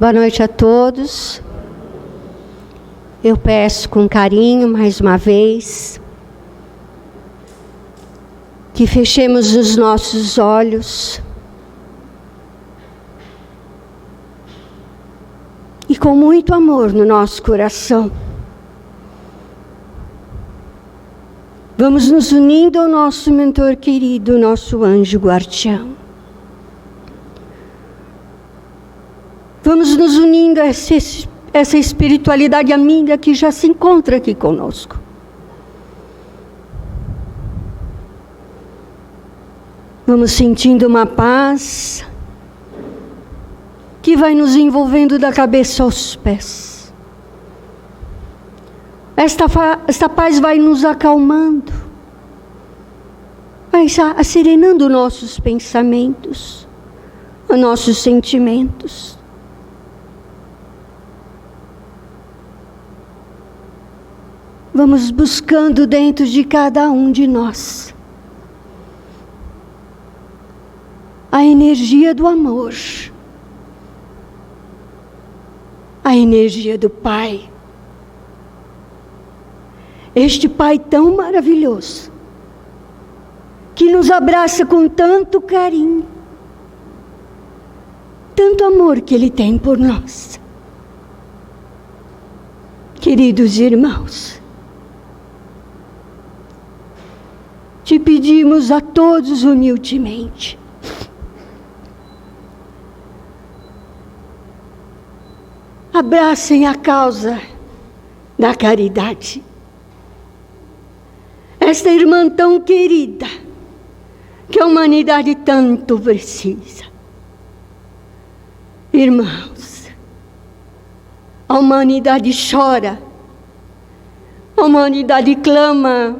Boa noite a todos. Eu peço com carinho, mais uma vez, que fechemos os nossos olhos e com muito amor no nosso coração, vamos nos unindo ao nosso mentor querido, nosso anjo guardião. Vamos nos unindo a essa espiritualidade amiga que já se encontra aqui conosco. Vamos sentindo uma paz que vai nos envolvendo da cabeça aos pés. Esta paz vai nos acalmando, vai asserenando nossos pensamentos, os nossos sentimentos. Vamos buscando dentro de cada um de nós a energia do amor, a energia do Pai. Este Pai tão maravilhoso, que nos abraça com tanto carinho, tanto amor que Ele tem por nós. Queridos irmãos, te pedimos a todos humildemente, abracem a causa da caridade. Esta irmã tão querida, que a humanidade tanto precisa. Irmãos, a humanidade chora, a humanidade clama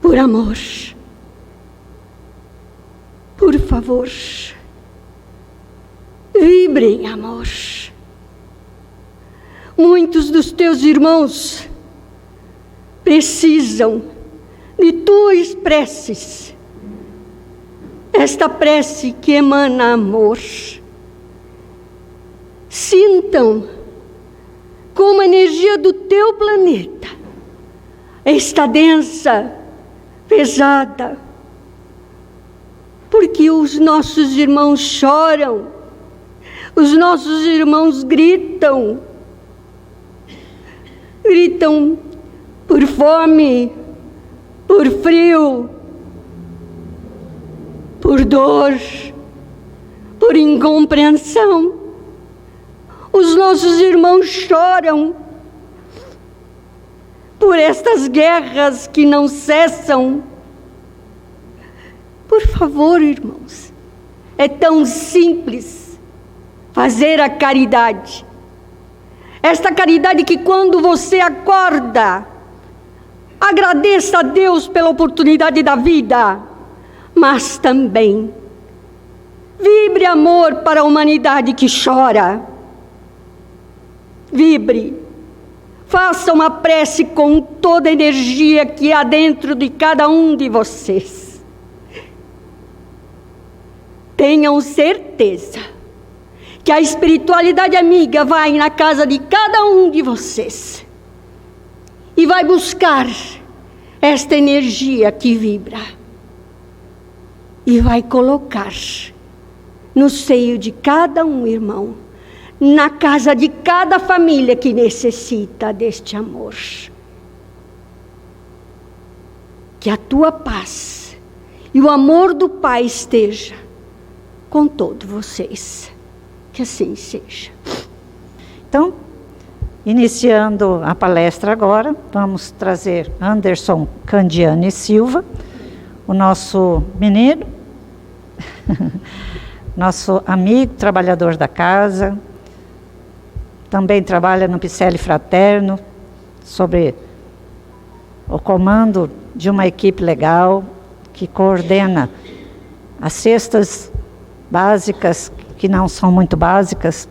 por amor. Por favor, vibrem amor. Muitos dos teus irmãos precisam de tuas preces. Esta prece que emana amor. Sintam como a energia do teu planeta está densa, pesada, porque os nossos irmãos choram, os nossos irmãos gritam por fome, por frio, por dor, por incompreensão. Os nossos irmãos choram por estas guerras que não cessam. Por favor, irmãos, é tão simples fazer a caridade. Esta caridade que quando você acorda, agradeça a Deus pela oportunidade da vida, mas também vibre amor para a humanidade que chora. Vibre. Faça uma prece com toda a energia que há dentro de cada um de vocês. Tenham certeza que a espiritualidade amiga vai na casa de cada um de vocês e vai buscar esta energia que vibra e vai colocar no seio de cada um irmão, na casa de cada família que necessita deste amor. Que a tua paz e o amor do Pai esteja com todos vocês. Que assim seja. Então, iniciando a palestra agora, vamos trazer Anderson Candiani Silva, o nosso menino, nosso amigo, trabalhador da casa. Também trabalha no Picelli Fraterno, sobre o comando de uma equipe legal, que coordena as cestas básicas, que não são muito básicas,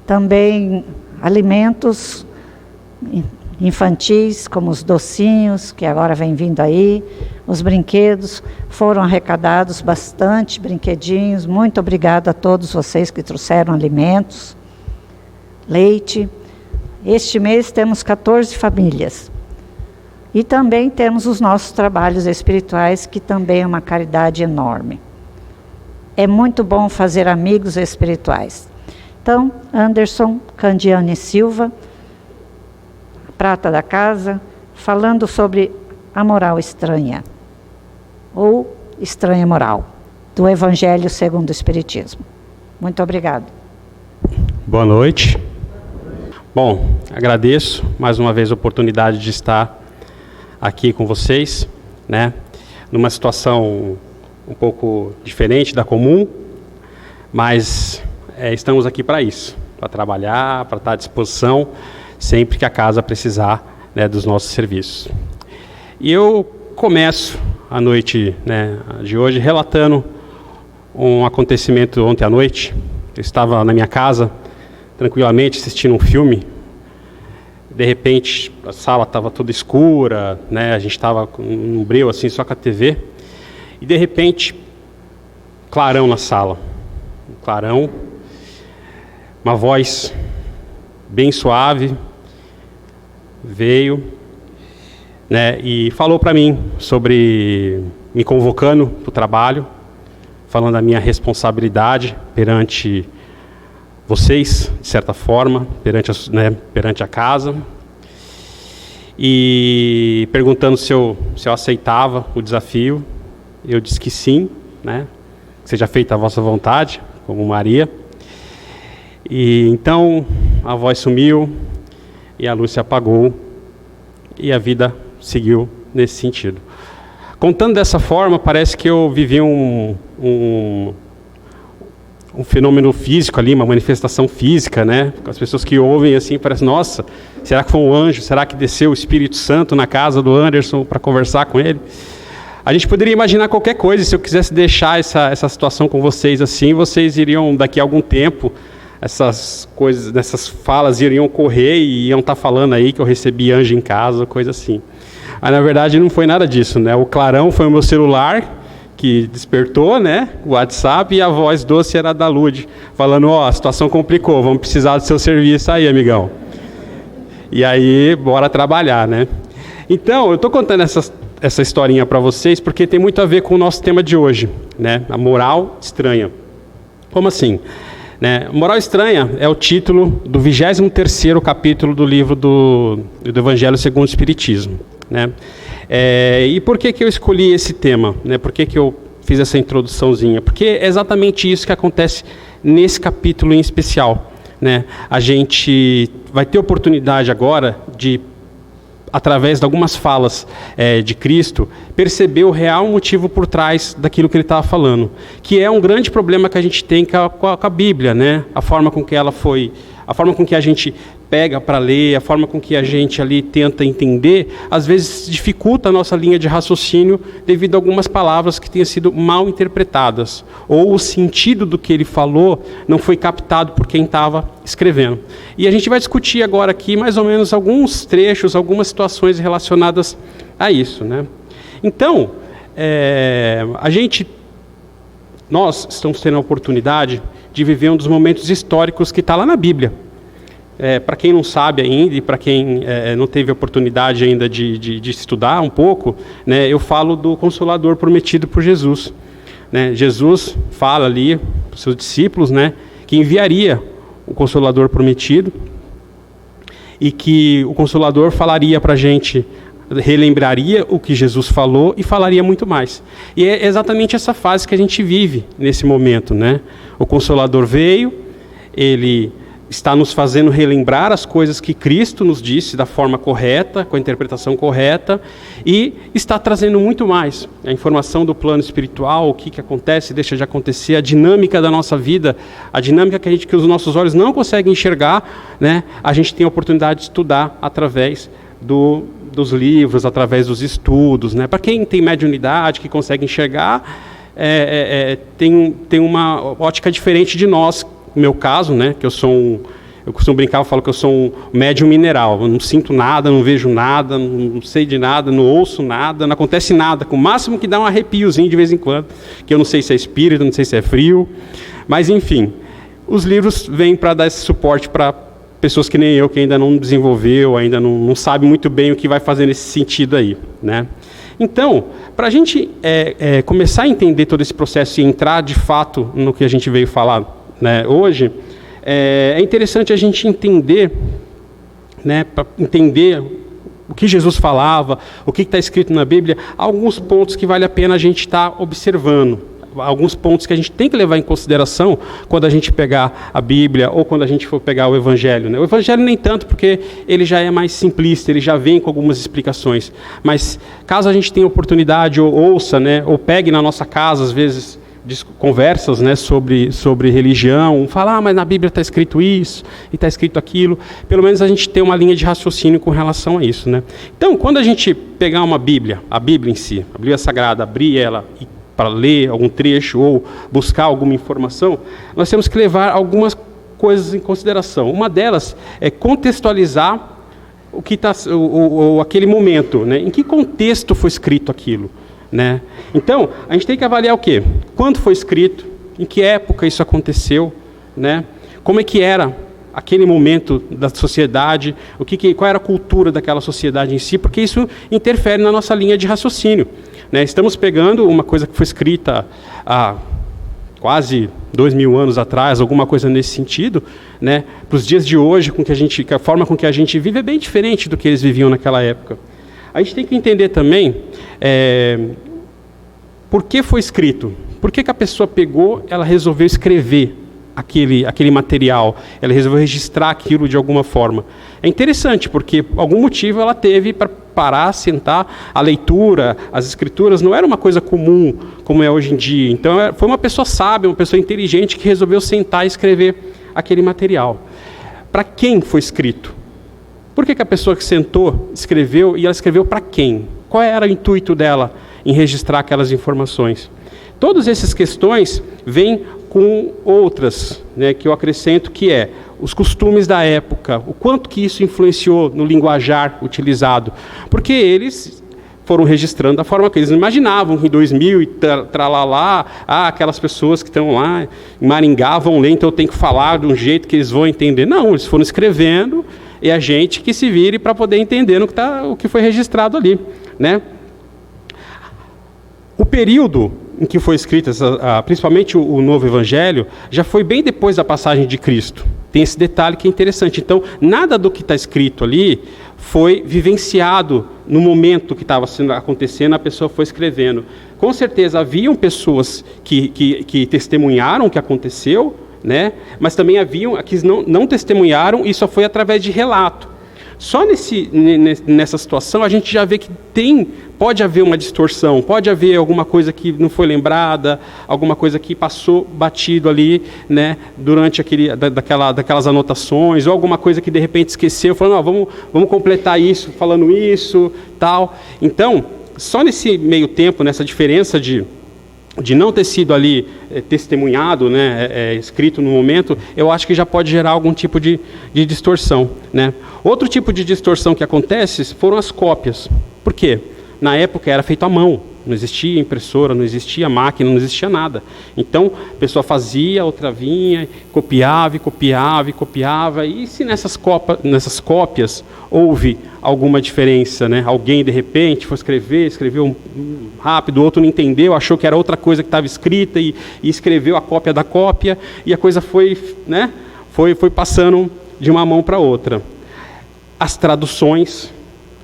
também alimentos infantis, como os docinhos, que agora vem vindo aí, os brinquedos, foram arrecadados bastante brinquedinhos. Muito obrigada a todos vocês que trouxeram alimentos. leite. Este mês temos 14 famílias. E também temos os nossos trabalhos espirituais, que também é uma caridade enorme. É muito bom fazer amigos espirituais. Então, Anderson Candiani Silva, prata da casa, falando sobre a moral estranha, ou estranha moral, do Evangelho segundo o Espiritismo. Muito obrigado. Boa noite. Bom, agradeço mais uma vez a oportunidade de estar aqui com vocês, né, numa situação um pouco diferente da comum, mas estamos aqui para isso, para trabalhar, para estar à disposição sempre que a casa precisar, né, dos nossos serviços. E eu começo a noite, né, de hoje relatando um acontecimento ontem à noite. Eu estava na minha casa, tranquilamente, assistindo um filme. De repente, a sala estava toda escura, né, a gente estava com um breu assim, só com a TV. E de repente, clarão na sala. Um clarão, uma voz bem suave veio, né, e falou para mim sobre me convocando para o trabalho, falando da minha responsabilidade perante vocês, de certa forma, perante a casa, e perguntando se eu aceitava o desafio. Eu disse que sim, né, que seja feita a vossa vontade, como Maria. E então a voz sumiu e a luz se apagou e a vida seguiu nesse sentido. Contando dessa forma, parece que eu vivi um fenômeno físico ali, uma manifestação física, né? As pessoas que ouvem assim, parecem, nossa, será que foi um anjo? Será que desceu o Espírito Santo na casa do Anderson para conversar com ele? A gente poderia imaginar qualquer coisa. Se eu quisesse deixar essa situação com vocês assim, vocês iriam, daqui a algum tempo, essas coisas, essas falas iriam correr e iam estar falando aí que eu recebi anjo em casa, coisa assim. Mas na verdade não foi nada disso, né? O clarão foi o meu celular que despertou, né, o WhatsApp, e a voz doce era da Lud, falando, a situação complicou, vamos precisar do seu serviço aí, amigão. E aí, bora trabalhar, né? Então, eu estou contando essa historinha para vocês, porque tem muito a ver com o nosso tema de hoje, né, a moral estranha. Como assim? Né? Moral estranha é o título do 23º capítulo do livro do Evangelho segundo o Espiritismo, né? E por que eu escolhi esse tema? Né? Por que eu fiz essa introduçãozinha? Porque é exatamente isso que acontece nesse capítulo em especial, né? A gente vai ter oportunidade agora de, através de algumas falas de Cristo, perceber o real motivo por trás daquilo que ele estava falando, que é um grande problema que a gente tem com a Bíblia, né? A forma com que ela foi, a forma com que a gente pega para ler, a forma com que a gente ali tenta entender, às vezes dificulta a nossa linha de raciocínio devido a algumas palavras que tenham sido mal interpretadas, ou o sentido do que ele falou não foi captado por quem estava escrevendo. E a gente vai discutir agora aqui mais ou menos alguns trechos, algumas situações relacionadas a isso, né? Então, nós estamos tendo a oportunidade de viver um dos momentos históricos que está lá na Bíblia. Para quem não sabe ainda, e para quem não teve a oportunidade ainda de estudar um pouco, né, eu falo do Consolador prometido por Jesus. Né? Jesus fala ali para os seus discípulos, né, que enviaria o Consolador prometido, e que o Consolador falaria para a gente, relembraria o que Jesus falou e falaria muito mais. E é exatamente essa fase que a gente vive nesse momento, né? O Consolador veio, ele está nos fazendo relembrar as coisas que Cristo nos disse da forma correta, com a interpretação correta, e está trazendo muito mais. A informação do plano espiritual, o que acontece, deixa de acontecer, a dinâmica da nossa vida, a dinâmica que os nossos olhos não conseguem enxergar, né? A gente tem a oportunidade de estudar através dos livros, através dos estudos, né? Para quem tem mediunidade, que consegue enxergar, tem uma ótica diferente de nós. No meu caso, né, que eu costumo brincar, eu falo que eu sou um médium mineral. Eu não sinto nada, não vejo nada, não sei de nada, não ouço nada, não acontece nada. Com o máximo que dá um arrepiozinho de vez em quando, que eu não sei se é espírito, não sei se é frio. Mas, enfim, os livros vêm para dar esse suporte para pessoas que nem eu, que ainda não desenvolveu, ainda não sabe muito bem o que vai fazer nesse sentido aí, né? Então, para a gente começar a entender todo esse processo e entrar de fato no que a gente veio falar, né, hoje, é interessante a gente entender, né, para entender o que Jesus falava, o que está escrito na Bíblia, alguns pontos que vale a pena a gente estar observando, alguns pontos que a gente tem que levar em consideração quando a gente pegar a Bíblia ou quando a gente for pegar o Evangelho, né? O Evangelho nem tanto, porque ele já é mais simplista, ele já vem com algumas explicações, mas caso a gente tenha oportunidade ou ouça, né, ou pegue na nossa casa, às vezes, conversas, né, sobre religião, falar, mas na Bíblia está escrito isso e está escrito aquilo, pelo menos a gente tem uma linha de raciocínio com relação a isso, né? Então, quando a gente pegar uma Bíblia, a Bíblia em si, a Bíblia Sagrada, abrir ela para ler algum trecho ou buscar alguma informação, nós temos que levar algumas coisas em consideração. Uma delas é contextualizar o que aquele momento, né? Em que contexto foi escrito aquilo, né? Então, a gente tem que avaliar o quê? Quando foi escrito, em que época isso aconteceu, né? Como é que era aquele momento da sociedade, qual era a cultura daquela sociedade em si, porque isso interfere na nossa linha de raciocínio, né? Estamos pegando uma coisa que foi escrita há quase 2000 anos atrás, alguma coisa nesse sentido, né? Para os dias de hoje, a forma com que a gente vive é bem diferente do que eles viviam naquela época. A gente tem que entender também por que foi escrito, por que a pessoa pegou, ela resolveu escrever aquele material, ela resolveu registrar aquilo de alguma forma. É interessante, porque algum motivo ela teve para parar, sentar. A leitura, as escrituras não era uma coisa comum, como é hoje em dia. Então, foi uma pessoa sábia, uma pessoa inteligente que resolveu sentar e escrever aquele material. Para quem foi escrito? Por que a pessoa que sentou, escreveu, e ela escreveu para quem? Qual era o intuito dela em registrar aquelas informações? Todas essas questões vêm com outras, né, que eu acrescento, que é os costumes da época, o quanto que isso influenciou no linguajar utilizado, porque eles foram registrando da forma que eles não imaginavam, em 2000 e tralalá, aquelas pessoas que estão lá em Maringá vão ler, então eu tenho que falar de um jeito que eles vão entender. Não, eles foram escrevendo, e a gente que se vire para poder entender o que foi registrado ali, né? O período em que foi escrito, principalmente o Novo Evangelho, já foi bem depois da passagem de Cristo. Tem esse detalhe que é interessante. Então, nada do que está escrito ali foi vivenciado no momento que estava acontecendo, a pessoa foi escrevendo. Com certeza, haviam pessoas que testemunharam o que aconteceu, né? Mas também haviam que não testemunharam e só foi através de relato. Só nessa situação a gente já vê que pode haver uma distorção, pode haver alguma coisa que não foi lembrada, alguma coisa que passou batido ali, né, durante daquelas anotações, ou alguma coisa que de repente esqueceu, falando, vamos completar isso, falando isso, tal. Então, só nesse meio tempo, nessa diferença de não ter sido ali testemunhado, né, escrito no momento, eu acho que já pode gerar algum tipo de distorção, né? Outro tipo de distorção que acontece foram as cópias. Por quê? Na época era feito à mão, não existia impressora, não existia máquina, não existia nada. Então, a pessoa fazia, outra vinha, copiava, e se nessas cópias houve alguma diferença, né? Alguém, de repente, foi escreveu rápido, o outro não entendeu, achou que era outra coisa que estava escrita e escreveu a cópia da cópia, e a coisa foi passando de uma mão para outra. As traduções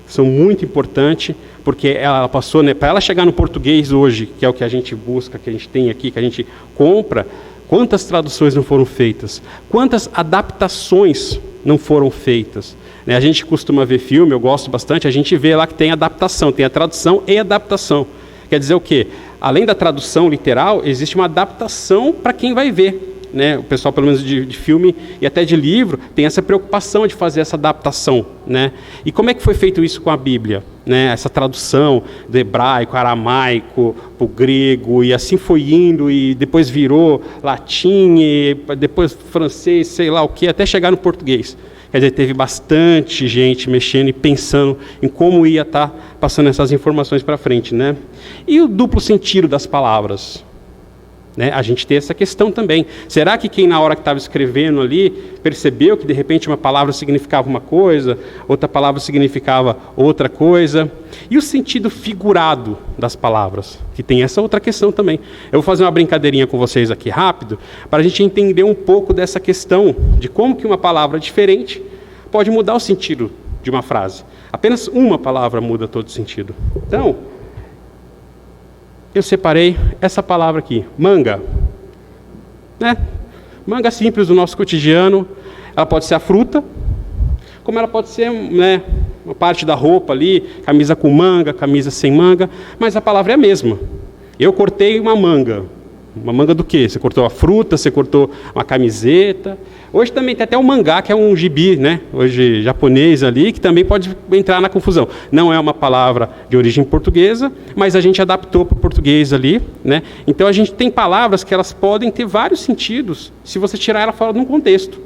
são muito importantes, porque ela passou, né, para ela chegar no português hoje, que é o que a gente busca, que a gente tem aqui, que a gente compra, quantas traduções não foram feitas? Quantas adaptações não foram feitas? Né, a gente costuma ver filme, eu gosto bastante, a gente vê lá que tem adaptação, tem a tradução e adaptação. Quer dizer o quê? Além da tradução literal, existe uma adaptação para quem vai ver. Né, o pessoal, pelo menos de filme e até de livro, tem essa preocupação de fazer essa adaptação, né? E como é que foi feito isso com a Bíblia? Né? Essa tradução do hebraico, aramaico, para o grego, e assim foi indo, e depois virou latim, e depois francês, sei lá o que, até chegar no português. Quer dizer, teve bastante gente mexendo e pensando em como ia estar passando essas informações para frente, né? E o duplo sentido das palavras? né? A gente tem essa questão também. Será que quem na hora que estava escrevendo ali percebeu que de repente uma palavra significava uma coisa, outra palavra significava outra coisa? E o sentido figurado das palavras, que tem essa outra questão também. Eu vou fazer uma brincadeirinha com vocês aqui rápido, para a gente entender um pouco dessa questão de como que uma palavra diferente pode mudar o sentido de uma frase. Apenas uma palavra muda todo o sentido. Então, eu separei essa palavra aqui, manga. Né? Manga simples do nosso cotidiano. Ela pode ser a fruta, como ela pode ser, né, uma parte da roupa ali, camisa com manga, camisa sem manga, mas a palavra é a mesma. Eu cortei uma manga. Uma manga do quê? Você cortou a fruta, você cortou uma camiseta. Hoje também tem até o mangá, que é um gibi, né? Hoje japonês ali, que também pode entrar na confusão. Não é uma palavra de origem portuguesa, mas a gente adaptou para o português ali, né? Então a gente tem palavras que elas podem ter vários sentidos, se você tirar ela fora de um contexto.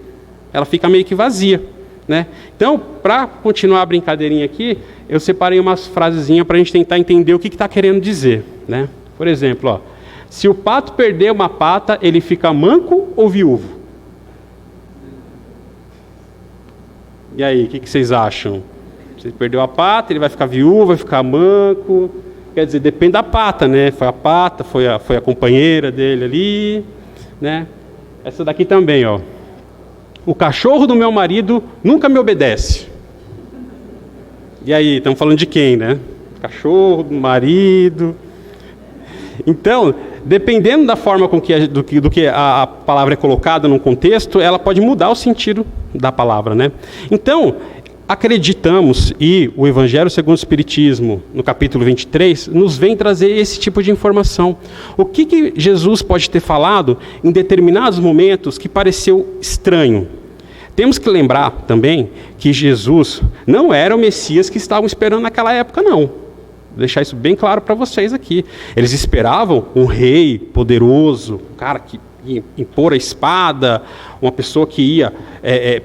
Ela fica meio que vazia, né? Então, para continuar a brincadeirinha aqui, eu separei umas frasezinhas para a gente tentar entender o que está querendo dizer, né? Por exemplo, ó, se o pato perder uma pata, ele fica manco ou viúvo? E aí, o que vocês acham? Se ele perdeu a pata, ele vai ficar viúvo, vai ficar manco? Quer dizer, depende da pata, né? Foi a pata, foi a companheira dele ali, né? Essa daqui também, ó. O cachorro do meu marido nunca me obedece. E aí, estamos falando de quem, né? Cachorro do marido. Então, dependendo da forma com que do que a palavra é colocada num contexto, ela pode mudar o sentido da palavra, né? Então, acreditamos, e o Evangelho segundo o Espiritismo, no capítulo 23, nos vem trazer esse tipo de informação. O que Jesus pode ter falado em determinados momentos que pareceu estranho? Temos que lembrar também que Jesus não era o Messias que estavam esperando naquela época, não. Vou deixar isso bem claro para vocês aqui. Eles esperavam um rei poderoso, um cara que ia impor a espada, uma pessoa que ia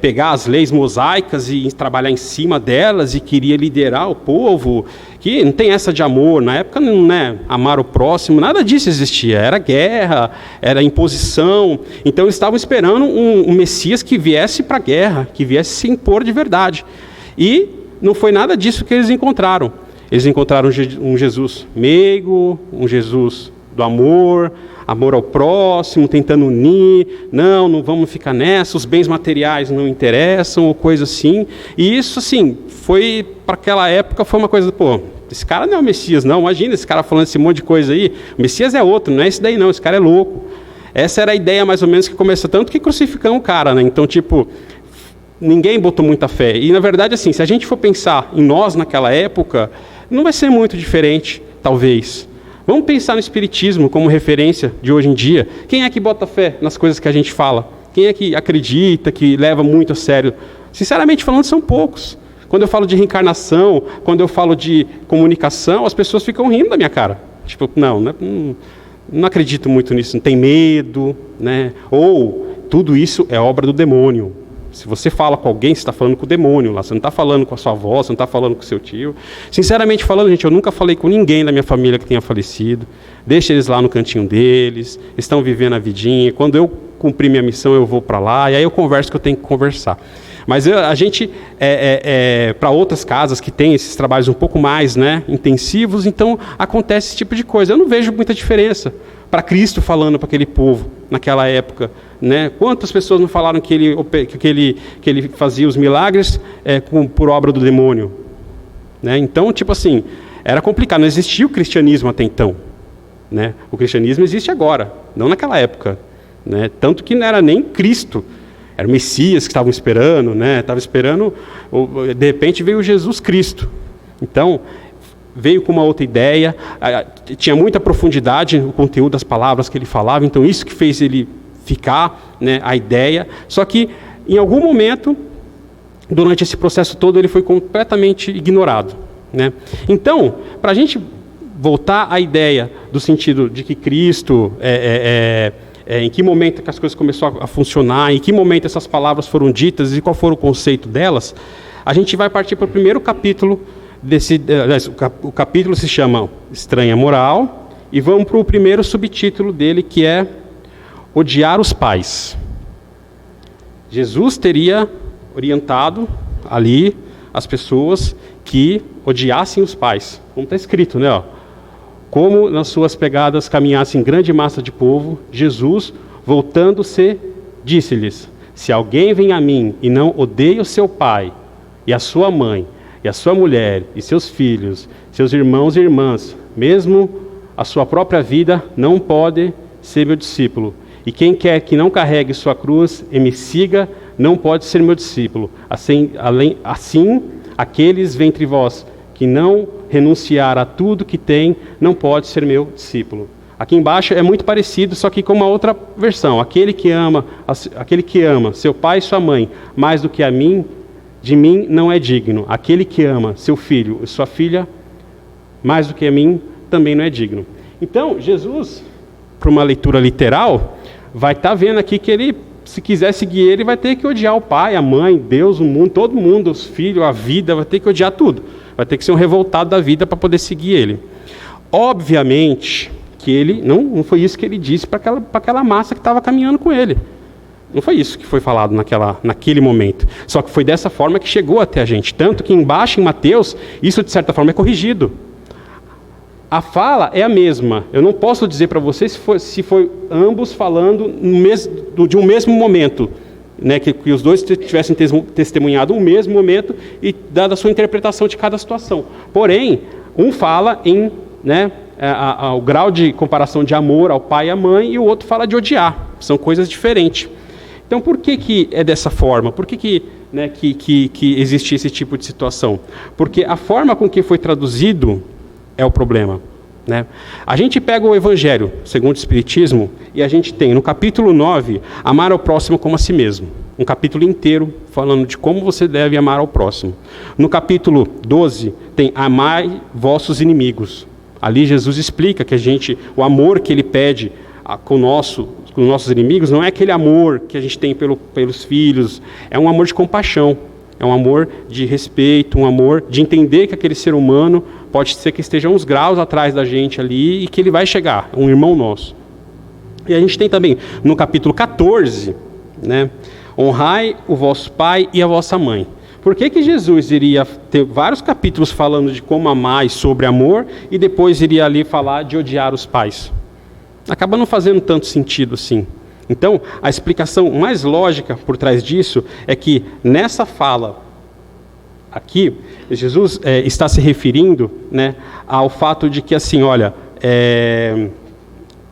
pegar as leis mosaicas e trabalhar em cima delas e queria liderar o povo, que não tem essa de amor. Na época, não, né, amar o próximo, nada disso existia. Era guerra, era imposição. Então eles estavam esperando um Messias que viesse para a guerra, que viesse se impor de verdade. E não foi nada disso que eles encontraram. Eles encontraram um Jesus meigo, um Jesus do amor ao próximo, tentando unir. Não vamos ficar nessa, os bens materiais não interessam, ou coisa assim. E isso, assim, foi, para aquela época, foi uma coisa, pô, esse cara não é o Messias, não. Imagina esse cara falando esse monte de coisa aí. O Messias é outro, não é esse daí não, esse cara é louco. Essa era a ideia, mais ou menos, que começou, tanto que crucificamos o cara, né? Então, tipo, ninguém botou muita fé. E, na verdade, assim, se a gente for pensar em nós naquela época, não vai ser muito diferente, talvez. Vamos pensar no Espiritismo como referência de hoje em dia. Quem é que bota fé nas coisas que a gente fala? Quem é que acredita, que leva muito a sério? Sinceramente falando, são poucos. Quando eu falo de reencarnação, quando eu falo de comunicação, as pessoas ficam rindo da minha cara. Tipo, não acredito muito nisso, não tem medo, né? Ou tudo isso é obra do demônio. Se você fala com alguém, você está falando com o demônio lá. Você não está falando com a sua avó, você não está falando com o seu tio. Sinceramente falando, gente, eu nunca falei com ninguém da minha família que tenha falecido. Deixa eles lá no cantinho deles. Estão vivendo a vidinha. Quando eu cumprir minha missão, eu vou para lá. E aí eu converso o que eu tenho que conversar. Mas a gente, para outras casas que têm esses trabalhos um pouco mais, né, intensivos, então acontece esse tipo de coisa. Eu não vejo muita diferença para Cristo falando para aquele povo naquela época, né? Quantas pessoas não falaram que ele fazia os milagres por obra do demônio, né? Então, tipo assim, era complicado. Não existia o cristianismo até então, né? O cristianismo existe agora, não naquela época, né? Tanto que não era nem Cristo, era o Messias que estavam esperando, né? Estava esperando, de repente veio Jesus Cristo. Então veio com uma outra ideia, tinha muita profundidade no conteúdo das palavras que ele falava, então isso que fez ele ficar, né, a ideia. Só que, em algum momento, durante esse processo todo, ele foi completamente ignorado, né? Então, para a gente voltar à ideia do sentido de que Cristo, em que momento que as coisas começaram a funcionar, em que momento essas palavras foram ditas e qual foi o conceito delas, a gente vai partir para o primeiro capítulo. O capítulo se chama Estranha Moral, e vamos para o primeiro subtítulo dele, que é odiar os pais. Jesus teria orientado ali as pessoas que odiassem os pais. Como está escrito, né? Como nas suas pegadas caminhassem grande massa de povo, Jesus, voltando-se, disse-lhes: se alguém vem a mim e não odeia o seu pai, e a sua mãe, e a sua mulher, e seus filhos, seus irmãos e irmãs, mesmo a sua própria vida, não pode ser meu discípulo. E quem quer que não carregue sua cruz e me siga, não pode ser meu discípulo. Assim, aqueles dentre vós que não renunciar a tudo que tem, não pode ser meu discípulo. Aqui embaixo é muito parecido, só que com uma outra versão. Aquele que ama seu pai e sua mãe mais do que a mim, de mim não é digno. Aquele que ama seu filho e sua filha mais do que a mim, também não é digno. Então, Jesus, para uma leitura literal, vai estar vendo aqui que ele, se quiser seguir ele, vai ter que odiar o pai, a mãe, Deus, o mundo, todo mundo, os filhos, a vida, vai ter que odiar tudo. Vai ter que ser um revoltado da vida para poder seguir ele. Obviamente que ele, não foi isso que ele disse para aquela massa que estava caminhando com ele. Não foi isso que foi falado naquele momento. Só que foi dessa forma que chegou até a gente. Tanto que embaixo em Mateus, isso de certa forma é corrigido. A fala é a mesma. Eu não posso dizer para vocês se foi ambos falando de um mesmo momento, né, que os dois tivessem testemunhado um mesmo momento e dado a sua interpretação de cada situação. Porém, um fala em, né, o grau de comparação de amor ao pai e à mãe, e o outro fala de odiar. São coisas diferentes. Então, por que é dessa forma? Por que existe esse tipo de situação? Porque a forma com que foi traduzido é o problema, né? A gente pega o Evangelho, segundo o Espiritismo, e a gente tem no capítulo 9, amar ao próximo como a si mesmo. Um capítulo inteiro falando de como você deve amar ao próximo. No capítulo 12, tem amai vossos inimigos. Ali Jesus explica que o amor que ele pede com os nossos inimigos não é aquele amor que a gente tem pelos filhos, é um amor de compaixão. É um amor de respeito, um amor de entender que aquele ser humano pode ser que esteja uns graus atrás da gente ali e que ele vai chegar, um irmão nosso. E a gente tem também no capítulo 14, né, honrai o vosso pai e a vossa mãe. Por que Jesus iria ter vários capítulos falando de como amar e sobre amor e depois iria ali falar de odiar os pais? Acaba não fazendo tanto sentido assim. Então, a explicação mais lógica por trás disso é que nessa fala aqui, Jesus está se referindo, né, ao fato de que, assim, olha,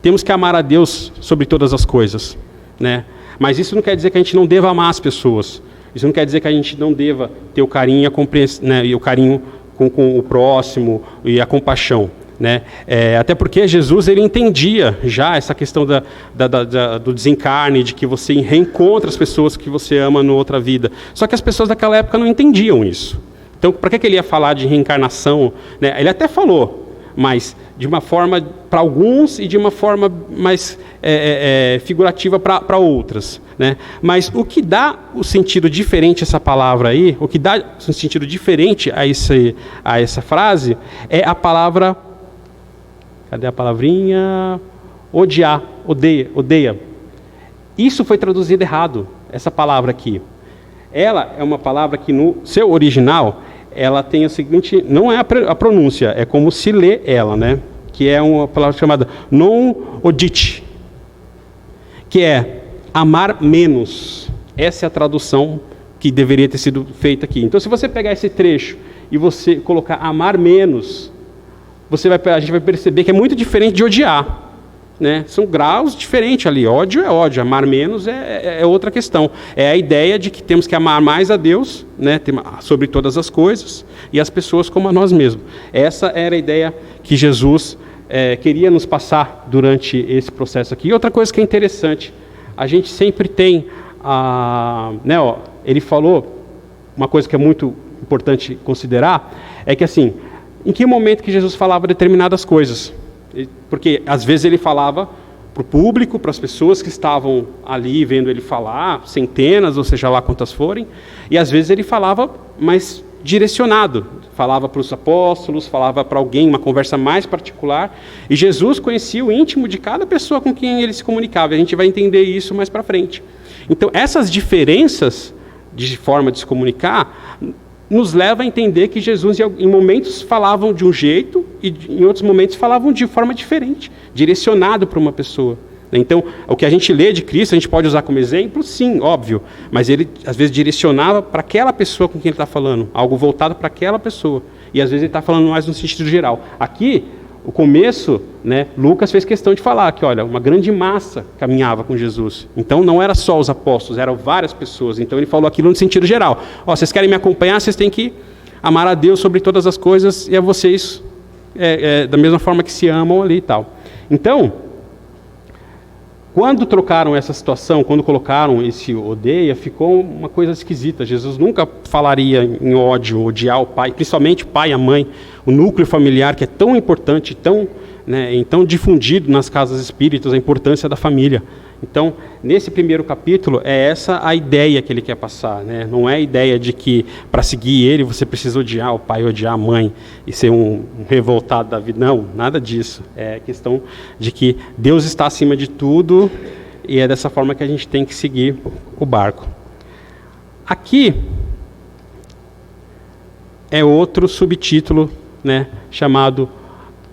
temos que amar a Deus sobre todas as coisas, né? Mas isso não quer dizer que a gente não deva amar as pessoas. Isso não quer dizer que a gente não deva ter o carinho e a compreensão, né, e o carinho com o próximo e a compaixão. Né? Até porque Jesus ele entendia já essa questão do desencarne, de que você reencontra as pessoas que você ama na outra vida. Só que as pessoas daquela época não entendiam isso. Então, para que ele ia falar de reencarnação? Né? Ele até falou, mas de uma forma para alguns e de uma forma mais figurativa para outras. Né? Mas o que dá o sentido diferente essa palavra aí, o que dá um sentido diferente a essa frase é a palavra... Cadê a palavrinha? Odiar, odeia. Isso foi traduzido errado, essa palavra aqui. Ela é uma palavra que no seu original, ela tem o seguinte, não é a pronúncia, é como se lê ela, né? Que é uma palavra chamada non odite, que é amar menos. Essa é a tradução que deveria ter sido feita aqui. Então, se você pegar esse trecho e você colocar amar menos, a gente vai perceber que é muito diferente de odiar, né? São graus diferentes ali. Ódio é ódio, amar menos é outra questão. É a ideia de que temos que amar mais a Deus, né, sobre todas as coisas, e as pessoas como a nós mesmos. Essa era a ideia que Jesus queria nos passar durante esse processo aqui. E outra coisa que é interessante, a gente sempre tem, ele falou, uma coisa que é muito importante considerar, é que assim, em que momento que Jesus falava determinadas coisas? Porque às vezes ele falava para o público, para as pessoas que estavam ali vendo ele falar, centenas, ou seja lá quantas forem, e às vezes ele falava mais direcionado. Falava para os apóstolos, falava para alguém, uma conversa mais particular. E Jesus conhecia o íntimo de cada pessoa com quem ele se comunicava. A gente vai entender isso mais para frente. Então, essas diferenças de forma de se comunicar nos leva a entender que Jesus, em momentos, falavam de um jeito e em outros momentos falavam de forma diferente, direcionado para uma pessoa. Então, o que a gente lê de Cristo, a gente pode usar como exemplo, sim, óbvio, mas ele às vezes direcionava para aquela pessoa com quem ele está falando, algo voltado para aquela pessoa, e às vezes ele está falando mais no sentido geral. Aqui, o começo, né, Lucas fez questão de falar que, olha, uma grande massa caminhava com Jesus, então não era só os apóstolos, eram várias pessoas, então ele falou aquilo no sentido geral. Ó, vocês querem me acompanhar, vocês têm que amar a Deus sobre todas as coisas, e a vocês, da mesma forma que se amam ali e tal. Então, quando trocaram essa situação, quando colocaram esse odeia, ficou uma coisa esquisita. Jesus nunca falaria em ódio, odiar o pai, principalmente o pai e a mãe, o núcleo familiar que é tão importante, tão difundido nas casas espíritas, a importância da família. Então, nesse primeiro capítulo, é essa a ideia que ele quer passar, né? Não é a ideia de que para seguir ele você precisa odiar o pai, odiar a mãe e ser um revoltado da vida. Não, nada disso. É questão de que Deus está acima de tudo e é dessa forma que a gente tem que seguir o barco. Aqui é outro subtítulo, né, chamado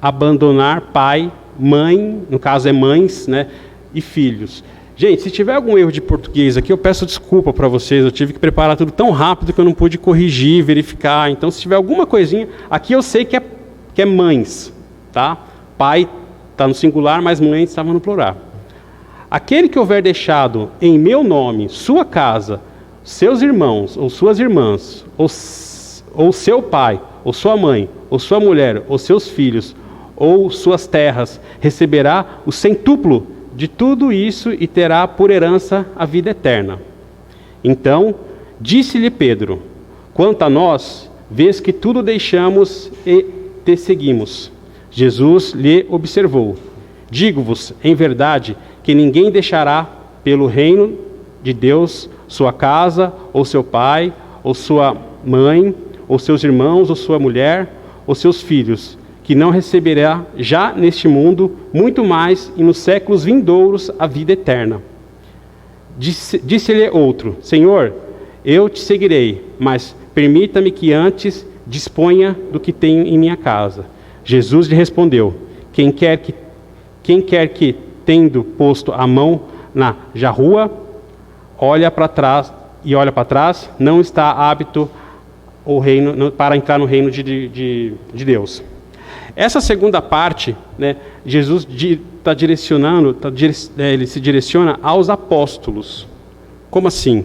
abandonar pai, mãe, no caso é mães, né, e filhos. Gente, se tiver algum erro de português aqui, eu peço desculpa para vocês, eu tive que preparar tudo tão rápido que eu não pude corrigir, verificar, então se tiver alguma coisinha, aqui eu sei que é mães, tá? Pai está no singular, mas mães estava no plural. Aquele que houver deixado em meu nome sua casa, seus irmãos ou suas irmãs, ou seu pai, ou sua mãe, ou sua mulher, ou seus filhos, ou suas terras, receberá o centúplo de tudo isso e terá por herança a vida eterna. Então, disse-lhe Pedro, quanto a nós, vês que tudo deixamos e te seguimos. Jesus lhe observou, digo-vos, em verdade, que ninguém deixará pelo reino de Deus sua casa, ou seu pai, ou sua mãe, ou seus irmãos, ou sua mulher, ou seus filhos, que não receberá já neste mundo, muito mais, e nos séculos vindouros, a vida eterna. Disse-lhe outro, Senhor, eu te seguirei, mas permita-me que antes disponha do que tenho em minha casa. Jesus lhe respondeu, quem quer que tendo posto a mão na jarrua, olha para trás, não está apto para entrar no reino de Deus. Essa segunda parte, né, Jesus está direcionando, ele se direciona aos apóstolos. Como assim?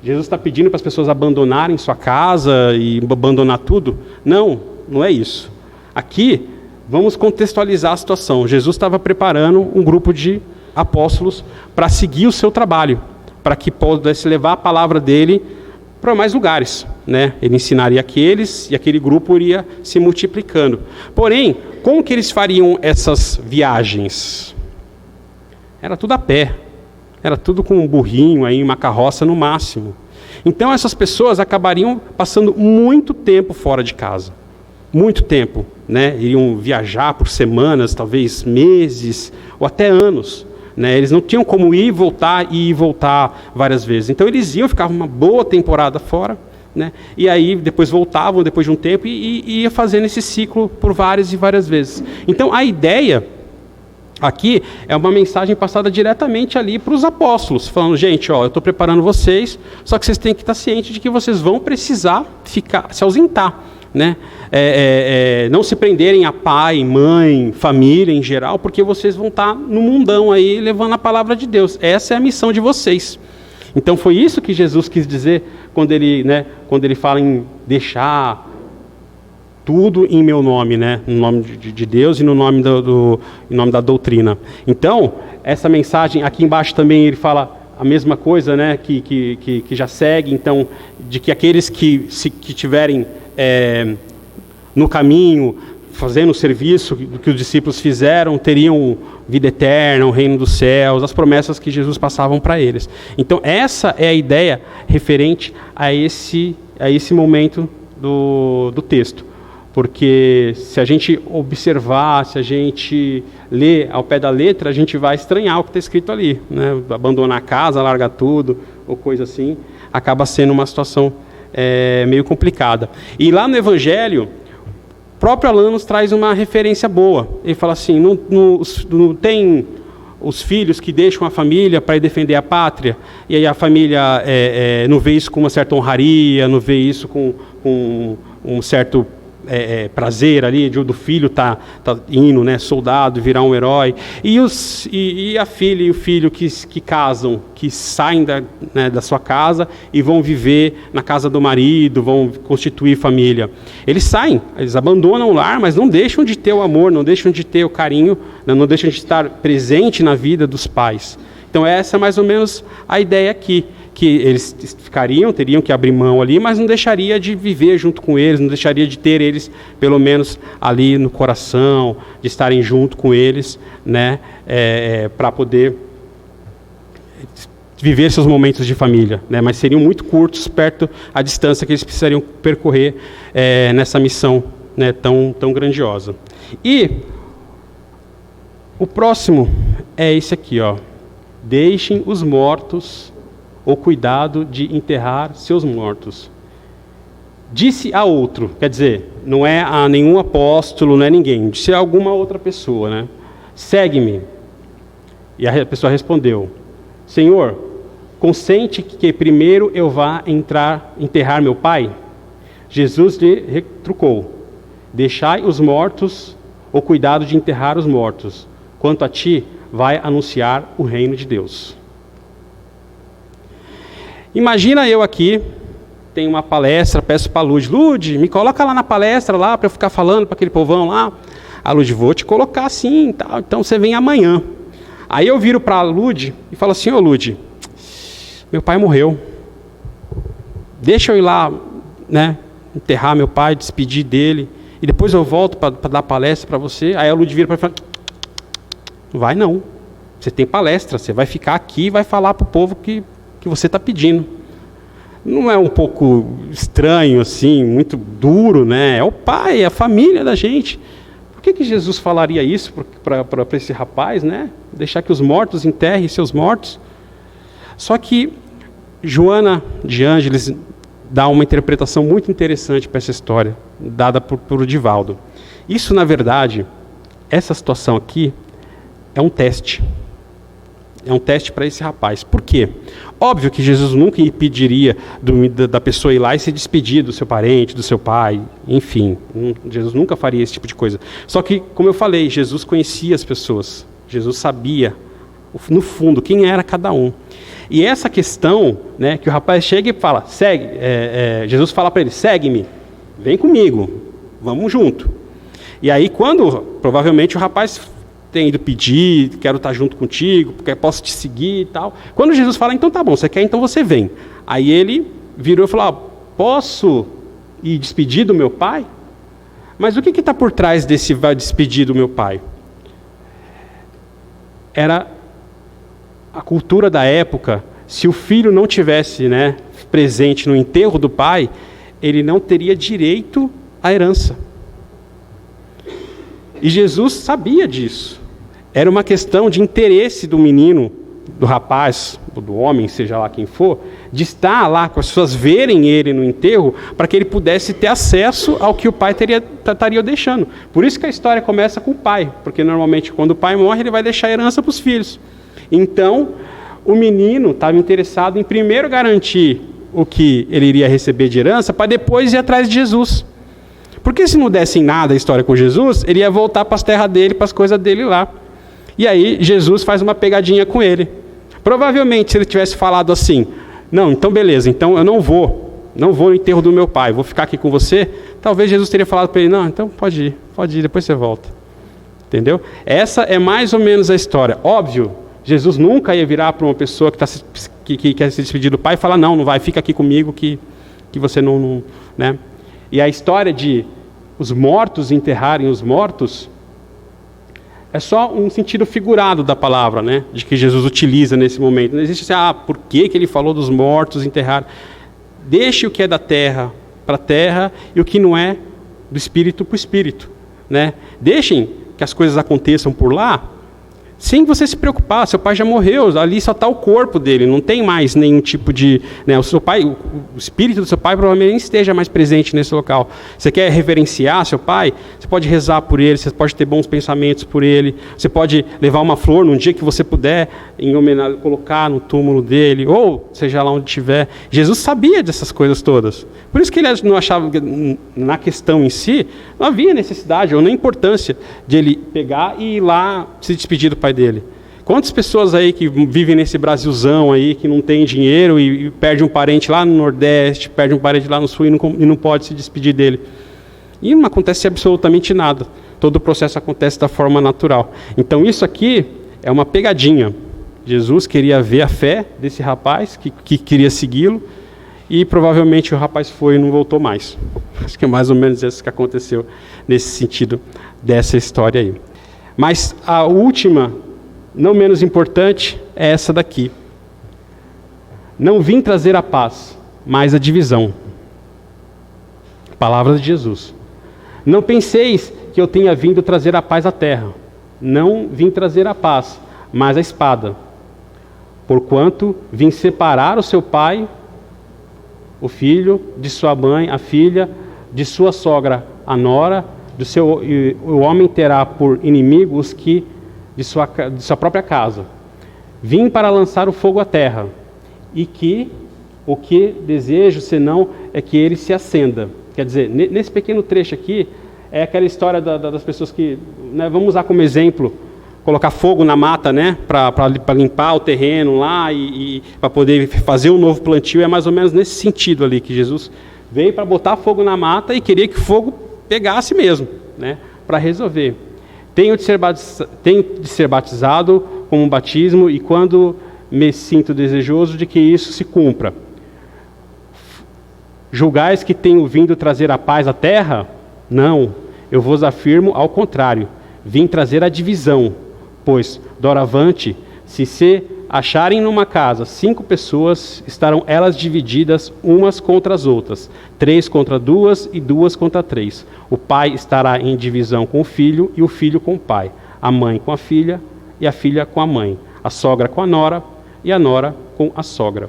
Jesus está pedindo para as pessoas abandonarem sua casa e abandonar tudo? Não, não é isso. Aqui, vamos contextualizar a situação. Jesus estava preparando um grupo de apóstolos para seguir o seu trabalho, para que pudesse levar a palavra dele para mais lugares, né? Ele ensinaria aqueles e aquele grupo iria se multiplicando. Porém, como que eles fariam essas viagens? Era tudo a pé, era tudo com um burrinho, aí, uma carroça no máximo. Então essas pessoas acabariam passando muito tempo fora de casa, muito tempo, né? Iriam viajar por semanas, talvez meses ou até anos. Né, eles não tinham como ir e voltar várias vezes. Então eles iam, ficavam uma boa temporada fora, né, e aí depois voltavam depois de um tempo e ia fazendo esse ciclo por várias e várias vezes. Então a ideia aqui é uma mensagem passada diretamente ali para os apóstolos, falando, gente, ó, eu estou preparando vocês, só que vocês têm que estar cientes de que vocês vão precisar se ausentar. Né? Não se prenderem a pai, mãe, família em geral, porque vocês vão estar no mundão aí levando a palavra de Deus. Essa é a missão de vocês. Então foi isso que Jesus quis dizer quando ele fala em deixar tudo em meu nome, né? No nome de Deus e no nome em nome da doutrina. Então, essa mensagem, aqui embaixo também ele fala a mesma coisa, né? Que já segue, então, de que aqueles que tiverem no caminho, fazendo o serviço que os discípulos fizeram, teriam vida eterna, o reino dos céus, as promessas que Jesus passavam para eles. Então essa é a ideia referente a esse momento do texto. Porque se a gente observar, se a gente ler ao pé da letra, a gente vai estranhar o que está escrito ali, né? Abandonar a casa, largar tudo, ou coisa assim, acaba sendo uma situação meio complicada. E lá no Evangelho, o próprio Alain nos traz uma referência boa. Ele fala assim, não tem os filhos que deixam a família para ir defender a pátria, e aí a família não vê isso com uma certa honraria, não vê isso com um certo prazer ali do filho tá indo, né, soldado, virar um herói, e a filha e o filho que casam, que saem da sua casa e vão viver na casa do marido, vão constituir família. Eles saem, eles abandonam o lar, mas não deixam de ter o amor, não deixam de ter o carinho, não deixam de estar presente na vida dos pais. Então essa é mais ou menos a ideia aqui, que eles teriam que abrir mão ali, mas não deixaria de viver junto com eles, não deixaria de ter eles, pelo menos ali no coração, de estarem junto com eles, né, para poder viver seus momentos de família, né, mas seriam muito curtos, perto a distância que eles precisariam percorrer nessa missão, né, tão grandiosa. E o próximo é esse aqui, ó. Deixem os mortos o cuidado de enterrar seus mortos. Disse a outro, quer dizer, não é a nenhum apóstolo, não é ninguém, disse a alguma outra pessoa, né? Segue-me. E a pessoa respondeu, Senhor, consente que primeiro eu vá enterrar meu pai? Jesus lhe retrucou, deixai os mortos o cuidado de enterrar os mortos. Quanto a ti, vai anunciar o reino de Deus. Imagina eu aqui, tenho uma palestra, peço para a Lud, me coloca lá na palestra lá para eu ficar falando para aquele povão lá. A Lud, vou te colocar assim, tal, então você vem amanhã. Aí eu viro para a Lud e falo assim, ô Lud, meu pai morreu. Deixa eu ir lá, né, enterrar meu pai, despedir dele, e depois eu volto para dar palestra para você. Aí a Lud vira para mim e fala, não vai não, você tem palestra, você vai ficar aqui e vai falar para o povo que você está pedindo. Não é um pouco estranho assim, muito duro, né? É o pai, é a família da gente. Por que Jesus falaria isso para esse rapaz, né? Deixar que os mortos enterrem seus mortos? Só que Joana de Ângeles dá uma interpretação muito interessante para essa história, dada por Divaldo. Isso, na verdade, essa situação aqui, é um teste. É um teste para esse rapaz. Por quê? Óbvio que Jesus nunca impediria da pessoa ir lá e se despedir do seu parente, do seu pai, enfim. Jesus nunca faria esse tipo de coisa. Só que, como eu falei, Jesus conhecia as pessoas. Jesus sabia, no fundo, quem era cada um. E essa questão, né, que o rapaz chega e fala, segue, Jesus fala para ele, segue-me, vem comigo, vamos junto. E aí provavelmente o rapaz tem ido pedir, quero estar junto contigo, porque posso te seguir e tal. Quando Jesus fala, então tá bom, você quer, então você vem. Aí ele virou e falou, posso ir despedir do meu pai? Mas o que está por trás desse vai despedir do meu pai? Era a cultura da época, se o filho não tivesse, né, presente no enterro do pai, ele não teria direito à herança. E Jesus sabia disso. Era uma questão de interesse do menino, do rapaz, do homem, seja lá quem for, de estar lá, com as pessoas verem ele no enterro, para que ele pudesse ter acesso ao que o pai estaria deixando. Por isso que a história começa com o pai, porque normalmente quando o pai morre, ele vai deixar a herança para os filhos. Então, o menino estava interessado em primeiro garantir o que ele iria receber de herança, para depois ir atrás de Jesus. Porque se não desse em nada a história com Jesus, ele ia voltar para as terras dele, para as coisas dele lá. E aí Jesus faz uma pegadinha com ele. Provavelmente se ele tivesse falado assim, não, então beleza, então eu não vou no enterro do meu pai, vou ficar aqui com você, talvez Jesus teria falado para ele, não, então pode ir, depois você volta. Entendeu? Essa é mais ou menos a história. Óbvio, Jesus nunca ia virar para uma pessoa que quer se despedir do pai e falar, não vai, fica aqui comigo que você não, né? E a história de os mortos enterrarem os mortos é só um sentido figurado da palavra, né? De que Jesus utiliza nesse momento. Não existe assim, por que ele falou dos mortos enterrar? Deixe o que é da terra para a terra e o que não é do espírito para o espírito, né? Deixem que as coisas aconteçam por lá, sem você se preocupar. Seu pai já morreu, ali só está o corpo dele, não tem mais nenhum tipo de... né, o seu pai, o espírito do seu pai provavelmente nem esteja mais presente nesse local. Você quer reverenciar seu pai? Você pode rezar por ele, você pode ter bons pensamentos por ele, você pode levar uma flor num dia que você puder, em homenagem, colocar no túmulo dele, ou seja lá onde estiver. Jesus sabia dessas coisas todas. Por isso que ele não achava, na questão em si, não havia necessidade ou nem importância de ele pegar e ir lá se despedir do pai dele. Quantas pessoas aí que vivem nesse Brasilzão aí, que não tem dinheiro e perde um parente lá no Nordeste, perde um parente lá no Sul e não pode se despedir dele. E não acontece absolutamente nada. Todo o processo acontece da forma natural. Então isso aqui é uma pegadinha. Jesus queria ver a fé desse rapaz que queria segui-lo, e provavelmente o rapaz foi e não voltou mais. Acho que é mais ou menos isso que aconteceu nesse sentido dessa história aí. Mas a última, não menos importante, é essa daqui. Não vim trazer a paz, mas a divisão. Palavras de Jesus. Não penseis que eu tenha vindo trazer a paz à terra. Não vim trazer a paz, mas a espada. Porquanto vim separar o seu pai, o filho, de sua mãe, a filha, de sua sogra, a nora, o homem terá por inimigo os que de sua própria casa. Vim para lançar o fogo à terra, e que o que desejo, senão, é que ele se acenda. Quer dizer, nesse pequeno trecho aqui, é aquela história das pessoas que, né, vamos usar como exemplo, colocar fogo na mata, né, para limpar o terreno lá e para poder fazer um novo plantio. É mais ou menos nesse sentido ali que Jesus veio para botar fogo na mata e queria que o fogo pegasse mesmo, né, para resolver. Tenho de ser batizado com um batismo, e quando me sinto desejoso de que isso se cumpra. Julgais que tenho vindo trazer a paz à terra? Não, eu vos afirmo ao contrário. Vim trazer a divisão, pois, doravante, se acharem numa casa 5 pessoas, estarão elas divididas umas contra as outras, 3 contra 2 e 2 contra 3. O pai estará em divisão com o filho e o filho com o pai, a mãe com a filha e a filha com a mãe, a sogra com a nora e a nora com a sogra.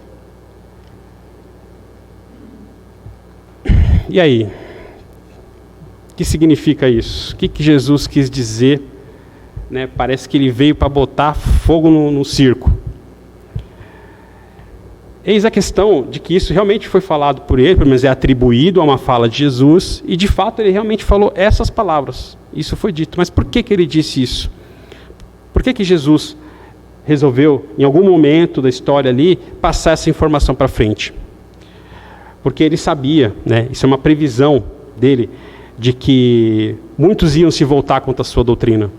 E aí? O que significa isso? O que Jesus quis dizer? Né? Parece que ele veio para botar fogo no circo. Eis a questão de que isso realmente foi falado por ele, pelo menos é atribuído a uma fala de Jesus, e de fato ele realmente falou essas palavras. Isso foi dito. Mas por que ele disse isso? Por que Jesus resolveu, em algum momento da história ali, passar essa informação para frente? Porque ele sabia, né, isso é uma previsão dele, de que muitos iam se voltar contra a sua doutrina.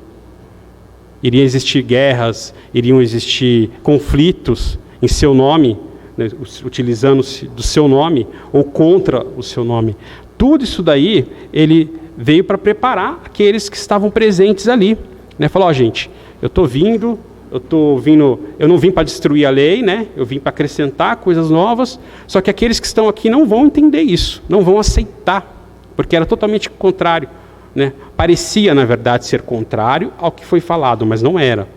Iriam existir guerras, iriam existir conflitos em seu nome, né, utilizando-se do seu nome ou contra o seu nome. Tudo isso daí, ele veio para preparar aqueles que estavam presentes ali. Né? Falou, gente, eu não vim para destruir a lei, né? Eu vim para acrescentar coisas novas, só que aqueles que estão aqui não vão entender isso, não vão aceitar, porque era totalmente contrário, né? Parecia, na verdade, ser contrário ao que foi falado, mas não era,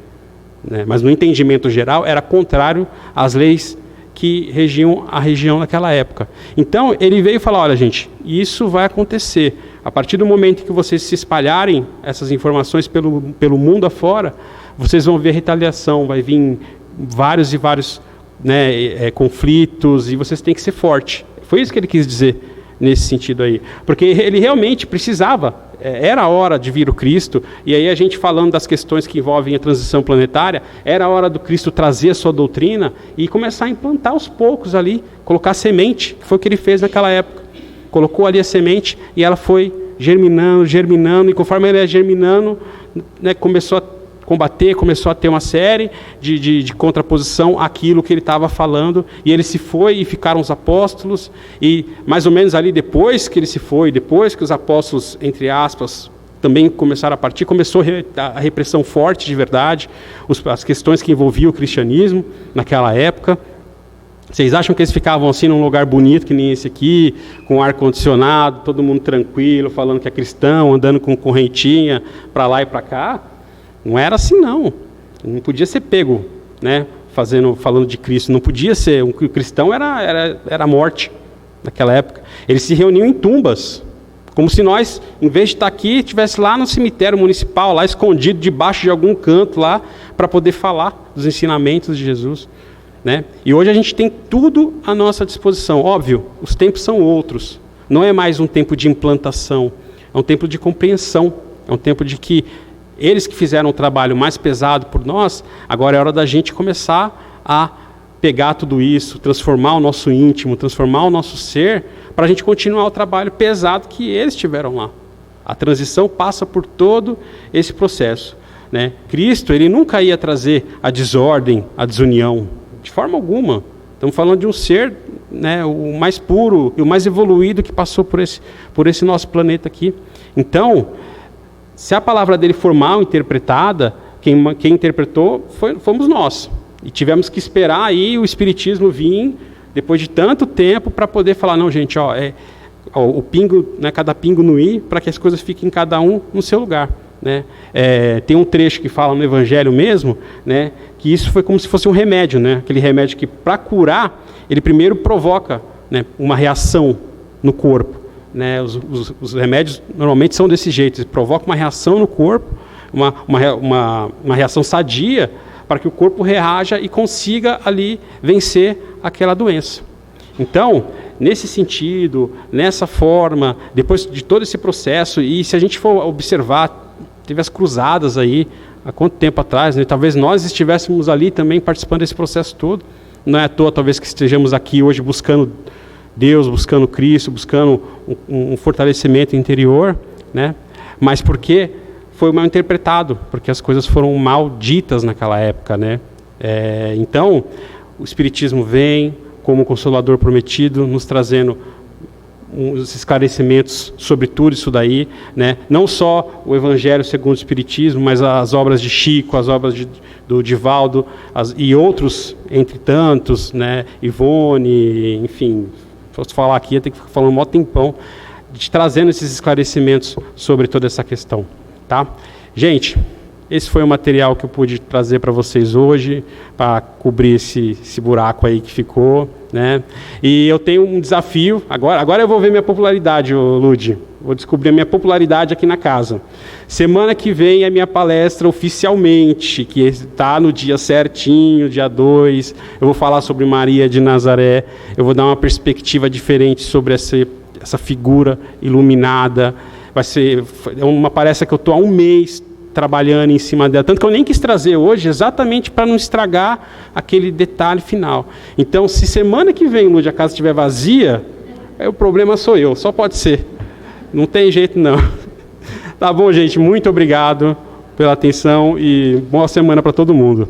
né? Mas no entendimento geral era contrário às leis que regiam a região naquela época. Então ele veio falar, olha gente, isso vai acontecer. A partir do momento que vocês se espalharem essas informações pelo mundo afora, vocês vão ver retaliação, vai vir vários e vários, né, conflitos, e vocês têm que ser forte. Foi isso que ele quis dizer nesse sentido aí. Porque ele realmente precisava, era a hora de vir o Cristo, e aí a gente falando das questões que envolvem a transição planetária, era a hora do Cristo trazer a sua doutrina e começar a implantar aos poucos ali, colocar semente, que foi o que ele fez naquela época. Colocou ali a semente e ela foi germinando, e conforme ela ia germinando, né, começou a combater, começou a ter uma série de contraposição àquilo que ele estava falando, e ele se foi e ficaram os apóstolos, e mais ou menos ali depois que ele se foi, depois que os apóstolos, entre aspas, também começaram a partir, começou a repressão forte de verdade, as questões que envolviam o cristianismo naquela época, Vocês acham que eles ficavam assim num lugar bonito que nem esse aqui, com ar-condicionado, todo mundo tranquilo, falando que é cristão, andando com correntinha para lá e para cá? Não era assim, não. Não podia ser pego, né, falando de Cristo. Não podia ser. Um cristão era morte naquela época. Eles se reuniam em tumbas, como se nós, em vez de estar aqui, estivesse lá no cemitério municipal, lá escondido debaixo de algum canto lá, para poder falar dos ensinamentos de Jesus. Né? E hoje a gente tem tudo à nossa disposição. Óbvio, os tempos são outros. Não é mais um tempo de implantação, é um tempo de compreensão. É um tempo de que eles que fizeram o trabalho mais pesado por nós, agora é hora da gente começar a pegar tudo isso, transformar o nosso íntimo, transformar o nosso ser, para a gente continuar o trabalho pesado que eles tiveram lá. A transição passa por todo esse processo. Né? Cristo, ele nunca ia trazer a desordem, a desunião, de forma alguma. Estamos falando de um ser, né, o mais puro e o mais evoluído que passou por esse nosso planeta aqui. Então, se a palavra dele for mal interpretada, quem interpretou fomos nós. E tivemos que esperar aí o Espiritismo vir, depois de tanto tempo, para poder falar, não, gente, o pingo, né, cada pingo no i, para que as coisas fiquem cada um no seu lugar. Né? Tem um trecho que fala no Evangelho mesmo, né, que isso foi como se fosse um remédio, né? Aquele remédio que, para curar, ele primeiro provoca, né, uma reação no corpo. Né? Os remédios normalmente são desse jeito, eles provocam uma reação no corpo, uma reação sadia, para que o corpo reaja e consiga ali vencer aquela doença. Então, nesse sentido, nessa forma, depois de todo esse processo, e se a gente for observar, teve as cruzadas aí, há quanto tempo atrás, né? Talvez nós estivéssemos ali também participando desse processo todo. Não é à toa, talvez, que estejamos aqui hoje buscando Deus, buscando Cristo, buscando um fortalecimento interior, né? Mas porque foi mal interpretado, porque as coisas foram mal ditas naquela época, né? Então, o Espiritismo vem como Consolador prometido, nos trazendo uns esclarecimentos sobre tudo isso daí, né? Não só o Evangelho segundo o Espiritismo, mas as obras de Chico, as obras do Divaldo e outros, entre tantos, né? Ivone, enfim, se fosse falar aqui, ia ter que ficar falando um maior tempão, trazendo esses esclarecimentos sobre toda essa questão. Tá? Gente, esse foi o material que eu pude trazer para vocês hoje, para cobrir esse buraco aí que ficou, né? E eu tenho um desafio, agora eu vou ver minha popularidade, Lud, vou descobrir a minha popularidade aqui na casa. Semana que vem é minha palestra oficialmente, que está no dia certinho, dia 2, eu vou falar sobre Maria de Nazaré, eu vou dar uma perspectiva diferente sobre essa figura iluminada. Vai ser uma palestra que eu estou há um mês trabalhando em cima dela, tanto que eu nem quis trazer hoje, exatamente para não estragar aquele detalhe final. Então, se semana que vem, Lud, a casa estiver vazia, o problema sou eu, só pode ser. Não tem jeito, não. Tá bom, gente, muito obrigado pela atenção e boa semana para todo mundo.